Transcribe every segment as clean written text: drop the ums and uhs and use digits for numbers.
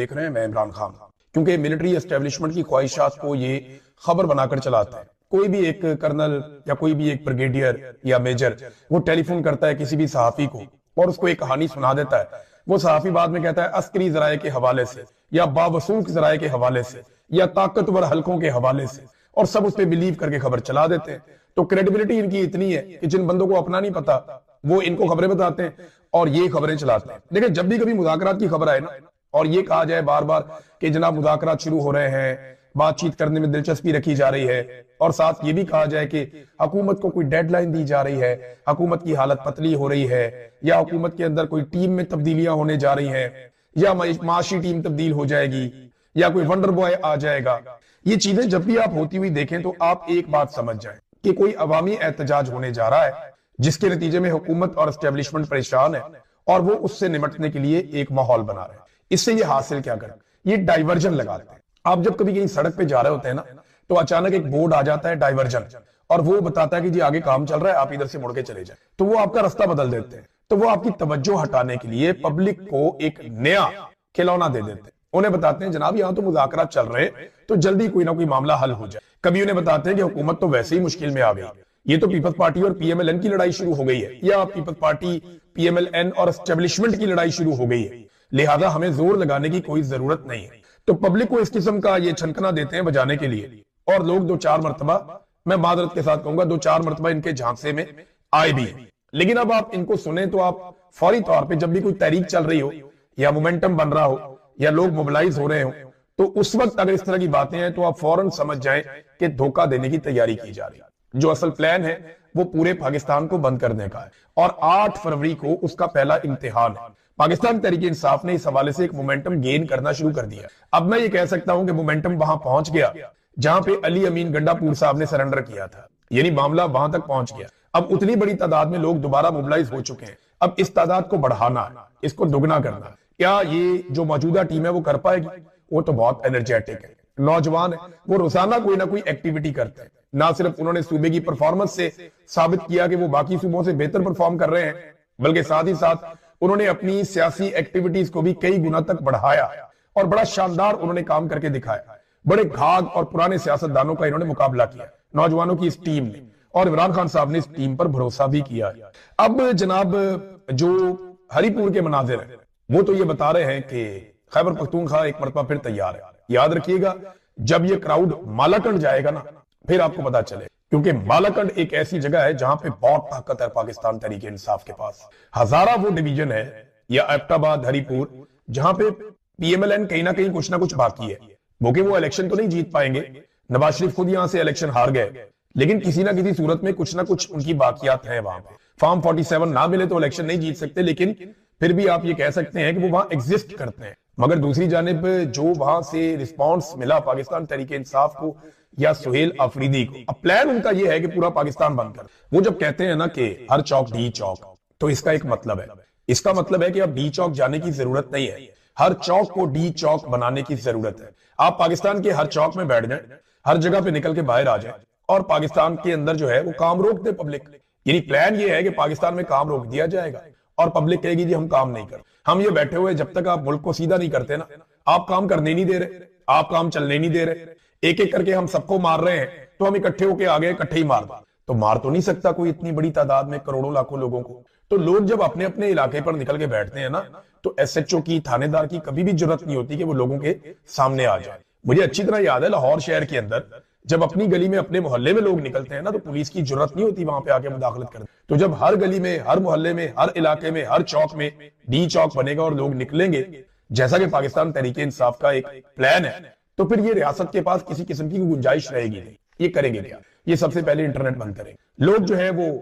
देख रहे हैं, मैं इमरान खान। क्योंकि मिलिट्री एस्टेब्लिशमेंट की ख्वाहिशात को ये खबर बनाकर चलाता है। कोई भी एक कर्नल या कोई भी एक ब्रिगेडियर या मेजर वो टेलीफोन करता है किसी भी सहाफी को और उसको एक कहानी सुना देता है। वो सहाफी बाद में कहता है अस्करी जराये के हवाले से या बावसूख जराये के हवाले से या ताकतवर हलकों के हवाले से, और सब उस पर बिलीव करके खबर चला देते हैं। तो क्रेडिबिलिटी इनकी इतनी है कि जिन बंदों को अपना नहीं पता वो इनको खबरें बताते हैं और ये खबरें चलाते हैं। देखिए, जब भी कभी मुज़ाकरात की खबर आए ना और ये कहा जाए बार बार कि जनाब मुज़ाकरात शुरू हो रहे हैं, बातचीत करने में दिलचस्पी रखी जा रही है, और साथ ये भी कहा जाए कि हुकूमत को कोई डेडलाइन दी जा रही है, हुकूमत की हालत पतली हो रही है, या हुकूमत के अंदर कोई टीम में तब्दीलियां होने जा रही हैं, या माशी टीम तब्दील हो जाएगी, या कोई वंडर बॉय आ जाएगा, ये चीजें जब भी आप होती हुई देखें तो आप एक बात समझ जाएं कि कोई अवामी एहतजाज होने जा रहा है जिसके नतीजे में हुकूमत और एस्टेब्लिशमेंट परेशान है और वो उससे निपटने के लिए एक माहौल बना रहे हैं। इससे ये हासिल क्या करें, ये डाइवर्जन लगाते हैं। आप जब कभी कहीं सड़क पे जा रहे होते हैं ना तो अचानक एक बोर्ड आ जाता है डाइवर्जन, और वो बताता है कि जी आगे काम चल रहा है, आप इधर से मुड़ के चले जाए, तो वो आपका रास्ता बदल देते हैं। तो वो आपकी तवज्जो हटाने के लिए पब्लिक को एक नया खिलौना दे देते हैं। उन्हें बताते हैं जनाब यहाँ तो मुज़ाकरात चल रहे हैं तो जल्दी कोई ना कोई मामला हल हो जाए। कभी उन्हें बताते हैं कि हुकूमत तो वैसे ही मुश्किल में आ गई, ये तो पीपल्स पार्टी और पीएमएलएन की लड़ाई शुरू हो गई है, या पीपल्स पार्टी पीएमएलएन और एस्टेब्लिशमेंट की लड़ाई शुरू हो गई है, लिहाजा हमें जोर लगाने की कोई जरूरत नहीं है। तो पब्लिक को इस किस्म का ये छनकना देते हैं बजाने के लिए, और लोग दो चार मरतबा, मैं मादरत के साथ कहूंगा, दो चार मरतबा इनके झांसे में आए भी। लेकिन अब आप इनको सुने तो आप फौरी तौर पे जब भी कोई तहरीक चल रही हो या मोमेंटम बन रहा हो या लोग मोबिलाइज हो रहे हो, तो उस वक्त अगर इस तरह की बातें हैं तो आप फौरन समझ जाएं कि धोखा देने की तैयारी की जा रही है। जो असल प्लान है वो पूरे पाकिस्तान को बंद करने का है, और 8 फरवरी को उसका पहला इम्तिहान है। पाकिस्तान तहरीक इंसाफ ने इस हवाले से एक मोमेंटम गेन करना शुरू कर दिया। अब मैं ये कह सकता हूं कि मोमेंटम वहां पहुंच गया जहां पे अली अमीन गंडापुर साहब ने सरेंडर किया था, यानी मामला वहां तक पहुंच गया। अब उतनी बड़ी तादाद में लोग दोबारा मोबिलाइज हो चुके हैं। अब इस तादाद को बढ़ाना है, इसको दुगना करना है। क्या ये जो मौजूदा टीम है वो कर पाएगी? वो तो बहुत एनर्जेटिक है, नौजवान है, वो रोजाना कोई ना कोई एक्टिविटी करते हैं। ना सिर्फ उन्होंने सूबे की परफॉर्मेंस से साबित किया कि वो बाकी सूबों से बेहतर परफॉर्म कर रहे हैं, बल्कि साथ ही साथ उन्होंने अपनी सियासी एक्टिविटीज को भी कई गुना तक बढ़ाया और बड़ा शानदार उन्होंने काम करके दिखाया। बड़े घाघ और पुराने सियासतदानों का इन्होंने मुकाबला किया, नौजवानों की इस टीम ने, और इमरान खान साहब ने इस टीम पर भरोसा भी किया। अब जनाब जो हरिपुर के मनाजिर है वो तो ये बता रहे हैं कि खैबर पख्तूनख्वा एक मरतबा फिर तैयार है। याद रखिएगा, जब ये क्राउड मालाकंड जाएगा ना फिर आपको पता चले, क्योंकि मालाकंड एक ऐसी जगह है जहां पे बहुत ताकत है पाकिस्तान तहरीक इंसाफ के पास। हजारा वो डिवीजन है या एबटाबाद हरिपुर जहां पे पीएमएलएन कहीं ना कहीं कुछ ना कुछ बाकी है। वो इलेक्शन तो नहीं जीत पाएंगे, नवाज शरीफ खुद यहां से इलेक्शन हार गए, लेकिन किसी ना किसी सूरत में कुछ ना कुछ उनकी बाकियात है वहां पे। फॉर्म 47 ना मिले तो इलेक्शन नहीं जीत सकते, लेकिन फिर भी आप ये कह सकते हैं कि वो वहां एग्जिस्ट करते हैं। मगर दूसरी जानिब जो वहां से रिस्पॉन्स मिला पाकिस्तान तहरीक इंसाफ को या सुहेल अफरीदी को, अब प्लान उनका यह है कि पूरा पाकिस्तान बंद कर। वो जब कहते हैं ना कि हर चौक डी चौक, तो इसका एक मतलब है, इसका मतलब है कि अब डी चौक जाने की जरूरत नहीं है, हर चौक को डी चौक बनाने की जरूरत है। आप पाकिस्तान के हर चौक में बैठ जाएं, हर जगह पे निकल के बाहर आ जाएं, और पाकिस्तान के अंदर जो है वो काम रोक दे पब्लिक। यानी प्लान ये है कि पाकिस्तान में काम रोक दिया जाएगा और पब्लिक कहेगी जी हम काम नहीं कर, हम ये बैठे हुए जब तक आप मुल्क को सीधा नहीं करते ना, आप काम करने नहीं दे रहे, आप काम चलने नहीं दे रहे, एक एक करके हम सबको मार रहे हैं, तो हम इकट्ठे होके आ गए, इकट्ठे ही मार तो मार तो नहीं सकता कोई इतनी बड़ी तादाद में करोड़ों लाखों लोगों को। तो लोग जब अपने अपने इलाके पर निकल के बैठते हैं ना, तो एसएचओ की, थानेदार की कभी भी जरूरत नहीं होती कि वो लोगों के सामने आ जाए। मुझे अच्छी तरह याद है लाहौर शहर के अंदर जब अपनी गली में अपने मोहल्ले में लोग निकलते हैं ना, तो पुलिस की जरूरत नहीं होती वहां पे आके मुदाखलत करने। तो जब हर गली में, हर मोहल्ले में, हर इलाके में, हर चौक में डी चौक बनेगा और लोग निकलेंगे, जैसा कि पाकिस्तान तहरीक इंसाफ का एक प्लान है, तो फिर ये रियासत के पास किसी किस्म की गुंजाइश रहेगी नहीं। ये करेंगे क्या? ये सबसे पहले इंटरनेट बंद करेंगे। लोग जो है वो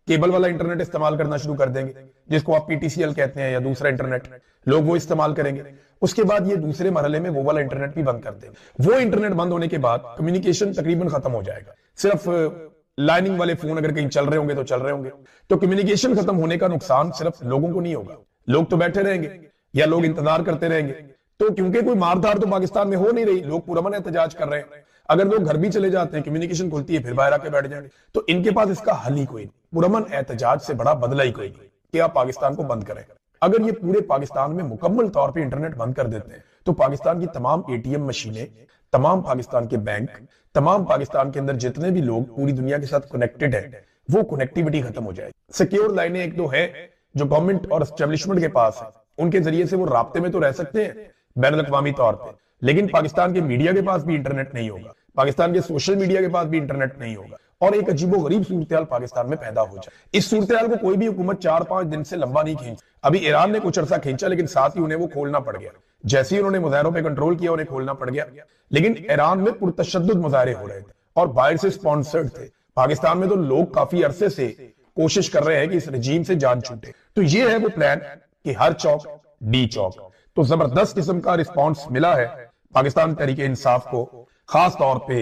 केबल वाला इंटरनेट इस्तेमाल करना शुरू कर देंगे, जिसको आप पीटीसीएल कहते हैं, या दूसरा इंटरनेट, लोग वो इस्तेमाल करेंगे। उसके बाद ये दूसरे मरहले में वो वाला इंटरनेट भी बंद कर देंगे। वो इंटरनेट बंद होने के बाद कम्युनिकेशन तकरीबन खत्म हो जाएगा। सिर्फ लाइनिंग वाले फोन अगर कहीं चल रहे होंगे तो चल रहे होंगे, तो कम्युनिकेशन खत्म होने का नुकसान सिर्फ लोगों को नहीं होगा, लोग तो बैठे रहेंगे या लोग इंतजार करते रहेंगे। तो क्योंकि कोई मारधार तो पाकिस्तान में हो नहीं रही, लोग पुरअमन एहतजाज कर रहे हैं, अगर लोग घर भी चले जाते हैं, कम्युनिकेशन खुलती है, फिर बाहर आके बैठ जाएंगे, तो इनके पास इसका हल ही कोई नहीं। पुरअमन एहतजाज से बड़ा बदला ही कोई नहीं कि आप पाकिस्तान को बंद करें। अगर ये पूरे पाकिस्तान में मुकम्मल तौर पे इंटरनेट बंद कर देते हैं तो पाकिस्तान की तमाम एटीएम मशीनें, तमाम पाकिस्तान के बैंक, तमाम पाकिस्तान के अंदर जितने भी लोग पूरी दुनिया के साथ कनेक्टेड है, वो कनेक्टिविटी खत्म हो जाएगी। सिक्योर लाइनें एक दो है जो गवर्नमेंट और एस्टेब्लिशमेंट के पास है, उनके जरिए से वो राब्ते में तो रह सकते हैं बैन अवी तौर पर, लेकिन पाकिस्तान के मीडिया के पास भी इंटरनेट नहीं होगा, पाकिस्तान के सोशल मीडिया के पास भी इंटरनेट नहीं होगा, और एक अजीबो गरीब सूरत पाकिस्तान में पैदा हो जाए। इस सूरत को कोई भी हुकूमत 4-5 दिन से लंबा नहीं खींच। अभी ईरान ने कुछ अरसा खींचा, लेकिन साथ ही उन्हें वो खोलना पड़ गया। जैसे ही उन्होंने मुजाहरों पे कंट्रोल किया, उन्हें खोलना पड़ गया। लेकिन ईरान में पुरतशद्दुद मुजाहरे हो रहे थे और बाहर से स्पॉन्सर्ड थे। पाकिस्तान में तो लोग काफी अरसे से कोशिश कर रहे हैं कि इस रजीम से जान छूटे। तो ये है वो प्लान कि हर चौक डी चौक। तो जबरदस्त किस्म का रिस्पॉन्स मिला है पाकिस्तान तहरीके इंसाफ को, खास तौर पे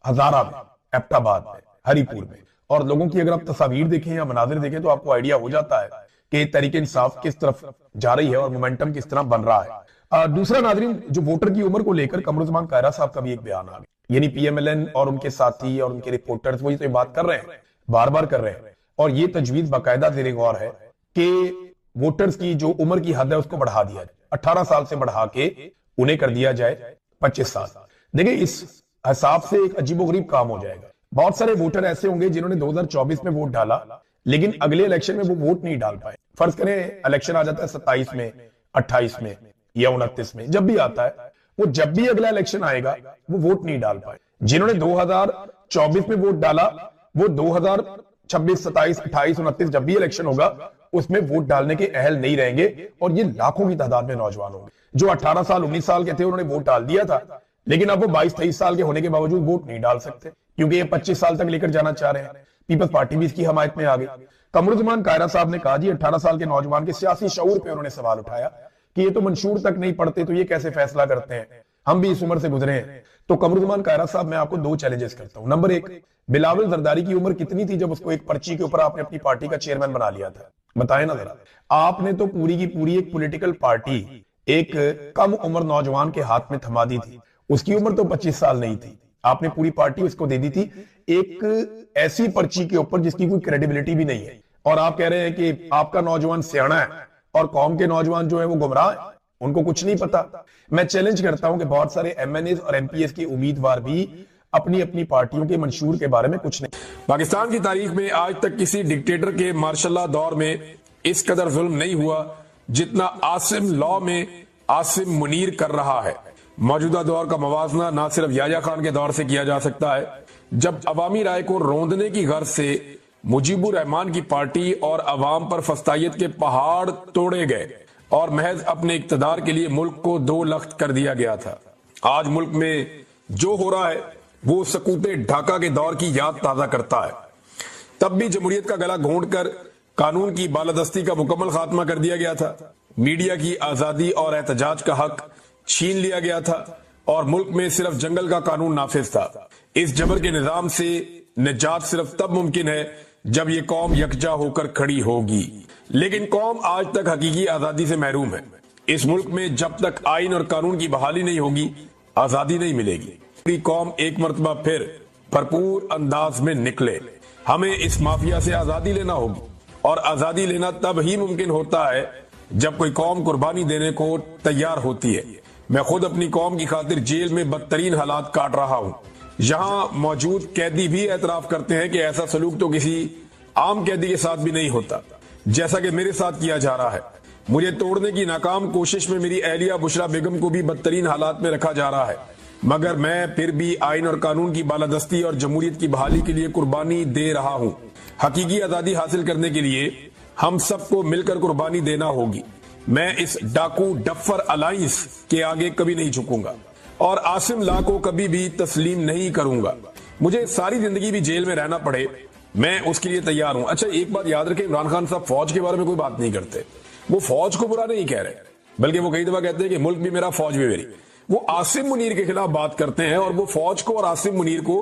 हजारा में, एबटाबाद में, हरीपुर में। और लोगों की अगर आप तस्वीर देखें या मनाजिर देखें तो आपको आइडिया हो जाता है कि तहरीके इंसाफ किस तरफ जा रही है और मोमेंटम किस तरह बन रहा है। दूसरा नाजरीन, जो वोटर की उम्र को लेकर कमरुज़्ज़मान कायरा साहब का भी एक बयान आ गया, यानी पीएमएलएन और उनके साथी और उनके रिपोर्टर्स वही तो बात कर रहे हैं, बार बार कर रहे हैं, और ये तजवीज बाकायदा ज़ेरे गौर है कि वोटर्स की जो उम्र की हद है उसको बढ़ा दिया जाए, 18 साल से बढ़ा के उन्हें कर दिया जाए 25 साल। देखिए, इस हिसाब से एक अजीबोगरीब काम हो जाएगा। बहुत सारे वोटर ऐसे होंगे जिन्होंने 2024 में वोट डाला, लेकिन अगले इलेक्शन में वो वोट नहीं डाल पाए। फर्ज करें इलेक्शन आ जाता है 27 में, 28 में या 29 में, जब भी आता है, वो जब भी अगला इलेक्शन आएगा वो वोट नहीं डाल पाए। जिन्होंने 2024 में वोट डाला, वो 2026, 27, 28, 29 जब भी इलेक्शन होगा उसमें वोट डालने के अहल नहीं रहेंगे। और ये लाखों की तादाद में नौजवान होंगे जो 18 साल 19 साल के थे, उन्होंने वोट डाल दिया था, लेकिन अब वो 22-23 साल के होने के बावजूद वोट नहीं डाल सकते, क्योंकि ये 25 साल तक लेकर जाना चाह रहे हैं। पीपल्स पार्टी भी इसकी हमायत में आ गई। कमरुज़्ज़मान कायरा साहब ने कहा, जी 18 साल के नौजवान के सियासी शऊर पे उन्होंने सवाल उठाया कि ये तो मंशूर तक नहीं पढ़ते, तो ये कैसे फैसला करते हैं, हम भी इस उम्र से गुजरे हैं। तो कमरुज़्ज़मान कायरा साहब, मैं आपको 2 चैलेंजेस करता हूं। नंबर 1, बिलावल जरदारी की उम्र कितनी थी जब उसको एक पर्ची के ऊपर आपने अपनी पार्टी का चेयरमैन बना लिया था? बताएं ना जरा। आपने तो पूरी की पूरी एक पॉलिटिकल पार्टी एक कम उम्र नौजवान के हाथ में थमा दी थी। उसकी उम्र तो 25 साल नहीं थी, आपने पूरी पार्टी उसको दे दी थी एक ऐसी पर्ची के ऊपर जिसकी कोई क्रेडिबिलिटी भी नहीं है। और आप कह रहे हैं कि आपका नौजवान सियाना है और कौम के नौजवान जो है वो गुमराह है, उनको कुछ नहीं पता। मैं चैलेंज करता हूं कि बहुत सारे एमएनएस और एमपीएस के उम्मीदवार भी अपनी अपनी पार्टियों के मंशूर के बारे में कुछ नहीं। पाकिस्तान की तारीख में आज तक किसी डिक्टेटर के मार्शल दौर में इस कदर जुल्म नहीं हुआ जितना आसिम लॉ में आसिम मुनीर कर रहा है। मौजूदा दौर का मवाजना ना सिर्फ याया खान के दौर से किया जा सकता है, जब अवामी राय को रौंदने की गर्ज से मुजीबुर रहमान की पार्टी और अवाम पर फस्तायत के पहाड़ तोड़े गए और महज अपने इक्तदार के लिए मुल्क को 2 लख्त कर दिया गया था। आज मुल्क में जो हो रहा है वो सकूते ढाका के दौर की याद ताजा करता है। तब भी जमहूरियत का गला घोंटकर कानून की बालादस्ती का मुकम्मल खात्मा कर दिया गया था, मीडिया की आजादी और एहतजाज का हक छीन लिया गया था और मुल्क में सिर्फ जंगल का कानून नाफिज था। इस जबर के निजाम से निजात सिर्फ तब मुमकिन है जब ये कौम यकजा होकर खड़ी होगी। लेकिन कौम आज तक हकीकी आजादी से महरूम है। इस मुल्क में जब तक आइन और कानून की बहाली नहीं होगी, आजादी नहीं मिलेगी। पूरी कौम एक मरतबा फिर भरपूर अंदाज में निकले। हमें इस माफिया से आजादी लेना होगी और आजादी लेना तब ही मुमकिन होता है जब कोई कौम कुर्बानी देने को तैयार होती है। मैं खुद अपनी कौम की खातिर जेल में बदतरीन हालात काट रहा हूँ। यहाँ मौजूद कैदी भी एतराफ करते हैं कि ऐसा सलूक तो किसी आम कैदी के साथ भी नहीं होता जैसा कि मेरे साथ किया जा रहा है। मुझे तोड़ने की नाकाम कोशिश में मेरी अहलिया बुशरा बेगम को भी बदतरीन हालात में रखा जा रहा है, मगर मैं फिर भी आइन और कानून की बालादस्ती और जमहूरियत की बहाली के लिए कुर्बानी दे रहा हूँ। हकीकी आजादी हासिल करने के लिए हम सबको मिलकर कुर्बानी देना होगी। मैं इस डाकू डफर अलायंस के आगे कभी नहीं झुकूंगा और आसिम ला को कभी भी तस्लीम नहीं करूंगा। मुझे सारी जिंदगी भी जेल में रहना पड़े, मैं उसके लिए तैयार हूं। अच्छा, एक बात याद रखें, इमरान खान साहब फौज के बारे में कोई बात नहीं करते। वो फौज को बुरा नहीं कह रहे, बल्कि वो कई दफा कहते हैं कि मुल्क भी मेरा, फौज भी मेरी। वो आसिम मुनीर के खिलाफ बात करते हैं और वो फौज को और आसिम मुनीर को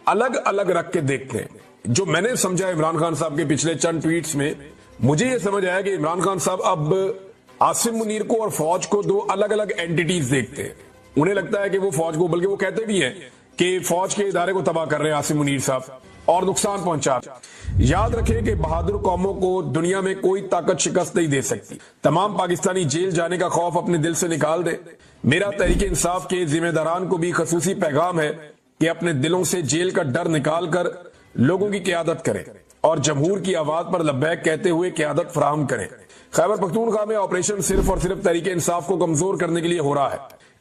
अलग अलग रख के देखते हैं। जो मैंने समझा इमरान खान साहब के पिछले चंद ट्वीट्स में, मुझे ये समझ आया कि इमरान खान साहब अब आसिम मुनीर को और फौज को 2 अलग अलग एंटिटीज देखते हैं। उन्हें लगता है कि वो फौज को, बल्कि वो कहते भी हैं कि फौज के इदारे को तबाह कर रहे हैं आसिम मुनीर साहब और नुकसान पहुंचा। याद रखें कि बहादुर कौमों को दुनिया में कोई ताकत शिकस्त नहीं दे सकती। तमाम पाकिस्तानी जेल जाने का खौफ अपने दिल से निकाल दे। मेरा तहरीक इंसाफ के जिम्मेदारान को भी खसूसी पैगाम है कि अपने दिलों से जेल का डर निकालकर लोगों की क़यादत करें और जमहूर की आवाज पर लब्बैक कहते हुए क़यादत फराहम करें। खैबर पख्तूनख्वा में ऑपरेशन सिर्फ और सिर्फ तहरीक इंसाफ को कमजोर करने के लिए हो रहा है।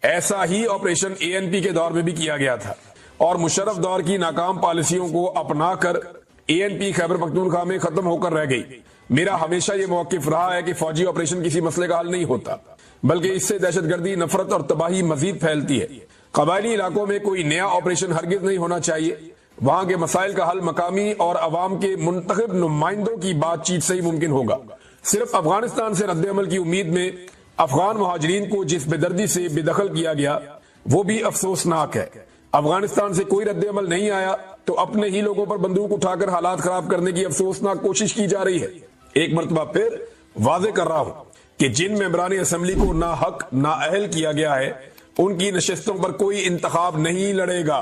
ऐसा ही ऑपरेशन ANP के दौर में भी किया गया था और मुशर्रफ दौर की नाकाम पॉलिसियों को अपनाकर ANP खैबर पख्तूनख्वा में खत्म होकर रह गई। मेरा हमेशा यह मौकिफ रहा है कि फौजी ऑपरेशन किसी मसले का हल नहीं होता, बल्कि इससे दहशतगर्दी, नफरत और तबाही मजीद फैलती है। कबायली इलाकों में कोई नया ऑपरेशन हरगिज नहीं होना चाहिए। वहां के मसाइल का हल मकामी और अवाम के मुंतखब नुमाइंदों की बातचीत से ही मुमकिन होगा। सिर्फ अफगानिस्तान से रद्द-ए-अमल की उम्मीद में अफगान मुहाजिरीन को जिस बेदर्दी से बेदखल किया गया वो भी अफसोसनाक है। अफगानिस्तान से कोई रद्द-ए-अमल नहीं आया तो अपने ही लोगों पर बंदूक उठाकर हालात खराब करने की अफसोसनाक कोशिश की जा रही है। एक मरतबा फिर वाजे कर रहा हूं कि जिन मेंबरान असेंबली को ना हक ना अहल किया गया है उनकी नशिस्तों पर कोई इंतखाब नहीं लड़ेगा।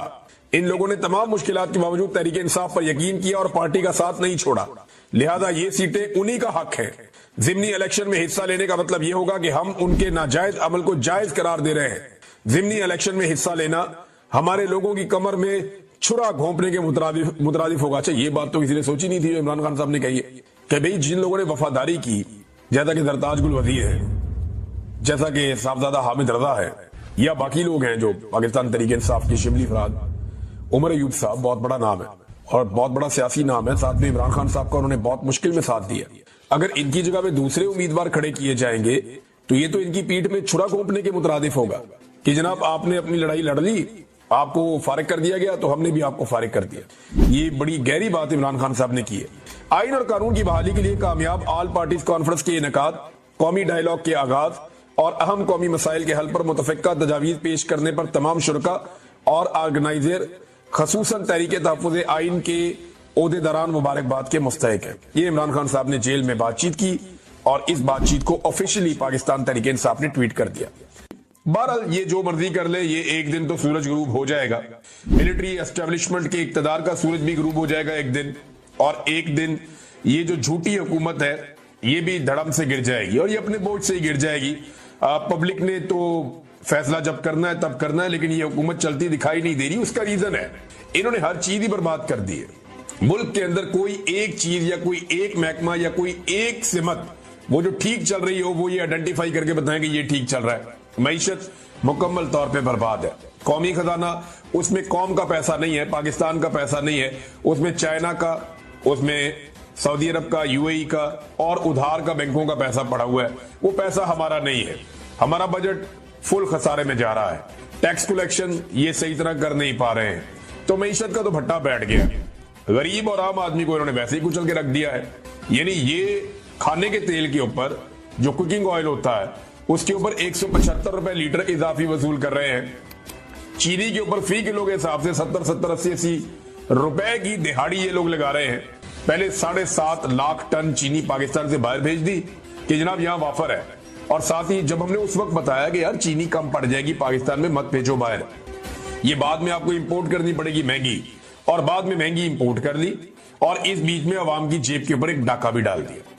इन लोगों ने तमाम मुश्किलात के बावजूद तहरीक इंसाफ पर यकीन किया और पार्टी का साथ नहीं छोड़ा, लिहाजा ये सीटें उन्हीं का हक है। जिमनी इलेक्शन में हिस्सा लेने का मतलब यह होगा कि हम उनके नाजायज अमल को जायज करार दे रहे हैं। जिमनी इलेक्शन में हिस्सा लेना हमारे लोगों की कमर में छुरा घोंपने के मुतरादिफ होगा। अच्छा, ये बात तो किसी ने सोची नहीं थी जो इमरान खान साहब ने कही है कि भाई जिन लोगों ने वफादारी की, जैसा कि सरताज गुल वजीर है, जैसा कि साहबजादा हामिद रजा है, या बाकी लोग हैं जो पाकिस्तान तहरीक इंसाफ के शिमली फराद, उमर अयूब साहब बहुत बड़ा नाम है और बहुत बड़ा सियासी नाम है, साथ में इमरान खान साहब का उन्होंने बहुत मुश्किल में साथ दिया। अगर इनकी जगह पे दूसरे उम्मीदवार खड़े किए जाएंगे तो ये तो इनकी पीठ में छुरा घोंपने के मुतरादिफ होगा कि जनाब आपने अपनी लड़ाई लड़ ली, आपको फारिग कर दिया गया तो हमने भी आपको फारिग कर दिया। ये बड़ी गहरी बात इमरान खान साहब ने की है। आइन और कानून की बहाली के लिए कामयाब ऑल पार्टीज कॉन्फ्रेंस के इनेकाद, कौमी डायलॉग के आगाज और अहम कौमी मसाइल के हल पर मुतफिका तजावीज पेश करने पर तमाम शुरका और ऑर्गेनाइजर खसूसन तहरीक तहफ़्फ़ुज़ आइन के ओहदेदारान मुबारकबाद के मुस्तहिक है। ये इमरान खान साहब ने जेल में बातचीत की और इस बातचीत को ऑफिशियली पाकिस्तान तहरीक इंसाफ ने ट्वीट कर दिया। बहरहाल ये जो मर्जी कर ले, ये एक दिन तो सूरज गुरूब हो जाएगा। मिलिट्री एस्टेब्लिशमेंट के इक्तदार का सूरज भी गुरूब हो जाएगा एक दिन, और एक दिन ये जो झूठी हुकूमत है ये भी धड़म से गिर जाएगी और ये अपने बोझ से ही गिर जाएगी। पब्लिक ने तो फैसला जब करना है तब करना है, लेकिन ये हुकूमत चलती दिखाई नहीं दे रही। उसका रीजन है इन्होंने हर चीज ही बर्बाद कर दी है। मुल्क के अंदर कोई एक चीज या कोई एक महकमा या कोई एक सिमत वो जो ठीक चल रही हो वो ये आइडेंटिफाई करके बताएं कि ये ठीक चल रहा है। मईशत मुकम्मल तौर पे बर्बाद है। कौमी खजाना, उसमें कौम का पैसा नहीं है, पाकिस्तान का पैसा नहीं है, उसमें चाइना का, उसमें सऊदी अरब का, UAE का और उधार का बैंकों का पैसा पड़ा हुआ है। वो पैसा हमारा नहीं है। हमारा बजट फुल खसारे में जा रहा है। टैक्स कलेक्शन ये सही तरह कर नहीं पा रहे हैं, तो मईशत का तो भट्टा बैठ गया। गरीब और आम आदमी को इन्होंने वैसे ही कुचल के रख दिया है। यानी ये खाने के तेल के ऊपर जो कुकिंग ऑयल होता है उसके ऊपर 175 रुपए लीटर इजाफी वसूल कर रहे हैं। चीनी के ऊपर फी किलो के हिसाब से 70-80 रुपए की दिहाड़ी ये लोग लगा रहे हैं। पहले 7.5 लाख टन चीनी पाकिस्तान से बाहर भेज दी कि जनाब यहां वाफर है, और साथ ही जब हमने उस वक्त बताया कि यार चीनी कम पड़ जाएगी पाकिस्तान में, मत भेजो बाहर, ये बाद में आपको इंपोर्ट करनी पड़ेगी महंगी, और बाद में महंगी इंपोर्ट कर ली और इस बीच में अवाम की जेब के ऊपर एक डाका भी डाल दिया।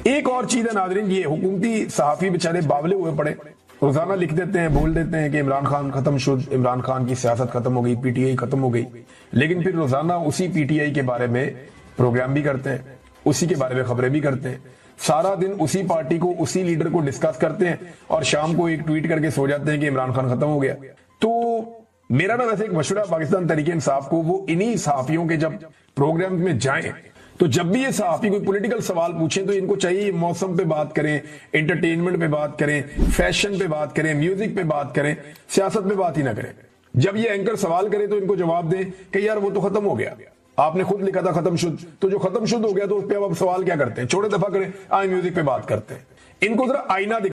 एक और चीज है नाज़रीन, ये हुकूमती सहाफी बेचारे बावले हुए पड़े, रोजाना लिख देते हैं, बोल देते हैं कि इमरान खान खत्म शुद, इमरान खान की सियासत खत्म हो गई, PTI खत्म हो गई, लेकिन फिर रोजाना उसी PTI के बारे में प्रोग्राम भी करते हैं, उसी के बारे में खबरें भी करते हैं, सारा दिन उसी पार्टी को, उसी लीडर को डिस्कस करते हैं और शाम को एक ट्वीट करके सो जाते हैं कि इमरान खान खत्म हो गया। तो मेरा ना वैसे एक मशवरा पाकिस्तान तहरीक इंसाफ को, वो इन्हीं सहाफियों के जब प्रोग्राम में जाएं तो जब भी ये सहाफी कोई पॉलिटिकल सवाल पूछें तो इनको चाहिए मौसम पे बात करें, एंटरटेनमेंट पे बात करें, फैशन पे बात करें, म्यूजिक पे बात करें, सियासत पे बात ही ना करें। जब ये एंकर सवाल करे तो इनको जवाब दें कि यार वो तो खत्म हो गया, आपने खुद लिखा था खत्म शुद्ध, तो जो खत्म शुद्ध हो गया तो उस पर अब सवाल क्या करते हैं, छोड़े दफा करें, आए म्यूजिक पे बात करते हैं। इनको जरा आईना